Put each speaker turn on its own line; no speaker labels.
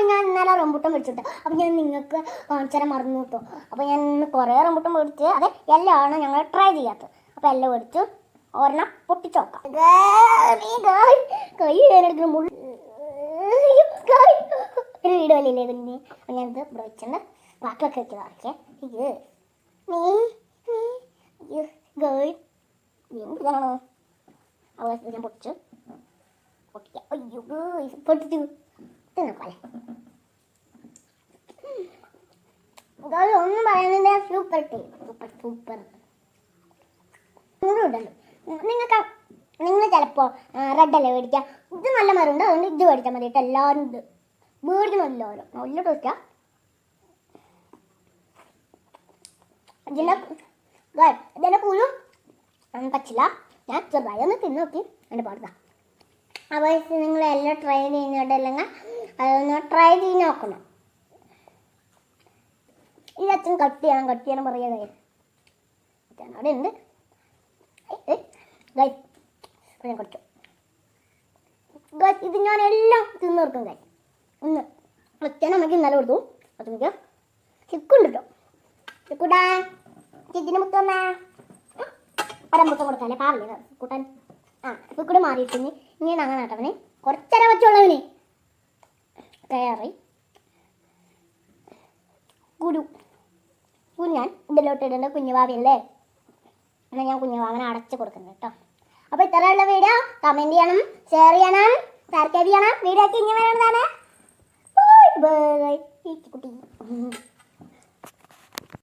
അപ്പോൾ ഞാൻ ഇന്നലെ റംബൂട്ടാൻ മേടിച്ചിട്ട് അപ്പോൾ ഞാൻ നിങ്ങൾക്ക് കാണിച്ചു തരാൻ മറന്നു കേട്ടോ. അപ്പോൾ ഞാൻ ഇന്ന് കുറേ റംബൂട്ടാൻ മേടിച്ച് അത് എല്ലാം ആണ് ഞങ്ങൾ ട്രൈ ചെയ്യാത്തത്. അപ്പോൾ എല്ലാം മേടിച്ചു ഒരെണ്ണം പൊട്ടിച്ച് നോക്കാം. കൈ വേനെടുക്കുന്ന മുള്ള ഒരു വീട് വലിയില്ലേ പിന്നെ. അപ്പോൾ ഞാനിത് ഇവിടെ വെച്ചിട്ടുണ്ട്. ബാക്കിയൊക്കെ വെച്ചത് അറിയിക്കേ. ഇതാണോ അവസ്ഥ ഞാൻ പൊട്ടിച്ചു പൊട്ടിക്കാം. അയ്യോ പൊട്ടിച്ചു നോക്കാല്ലേ. ഒന്നും പറയുന്നില്ല. Super super super. ഉണ്ടല്ലോ നിങ്ങൾ ചിലപ്പോൾ റെഡ് അല്ലേ മേടിക്കുക. ഇത് നല്ല മരമുണ്ട്, അതുകൊണ്ട് ഇത് മേടിച്ചാൽ മതി കേട്ടോ. എല്ലാവരും ഇത് മേടിക്കണമല്ലോ. നല്ല ടേസ്റ്റാ. ഇതിൻ്റെ പുഴു പച്ചില്ല. ഞാൻ ചെറുതായി ഒന്ന് തിന്ന് നോക്കി എൻ്റെ പാടുക. അപ്പോൾ നിങ്ങളെല്ലാം ട്രൈ ചെയ്യുന്നുണ്ടല്ലെങ്കിൽ അതൊന്ന് ട്രൈ ചെയ്ത് നോക്കണം. ഇത് അച്ഛൻ കട്ട് ചെയ്യണം പറയാൻ അച്ഛൻ അവിടെ ഉണ്ട്. ഞാൻ കുറച്ചു ഇത് ഞാൻ എല്ലാം തിന്ന് കൊടുക്കും. ഒന്ന് അച്ഛൻ നമുക്ക് ഇന്നലെ കൊടുത്തു. അച്ഛനക്ക് ചിക്കുണ്ട് കേട്ടോ. ചിക്കൂട്ടാ ചിക്കിന് മുത്ത വന്നാ ഒരമ്പുത്തം കൊടുക്കാല്ലേ പാവില്ലേ കൂട്ടാൻ. ഇക്കൂടെ മാറിയിട്ട് ഇങ്ങനെ അങ്ങനെ കേട്ടവന് കുറച്ചര വച്ചുള്ളവന് കയറി ഞാൻ ഇതിലോട്ട് ഇടേണ്ട കുഞ്ഞുവാവയല്ലേ. എന്നാൽ ഞാൻ കുഞ്ഞുവാവനെ അടച്ചു കൊടുക്കുന്നത് കേട്ടോ. അപ്പോൾ ഇത്രയുള്ള വീഡിയോ കമൻറ്റ് ചെയ്യണം, ഷെയർ ചെയ്യണം, സബ്സ്ക്രൈബ് ചെയ്യണം. വീഡിയോ ഒക്കെ ഇങ്ങനെ വരേണ്ടതാണ്. ബൈ ബൈ കുട്ടി.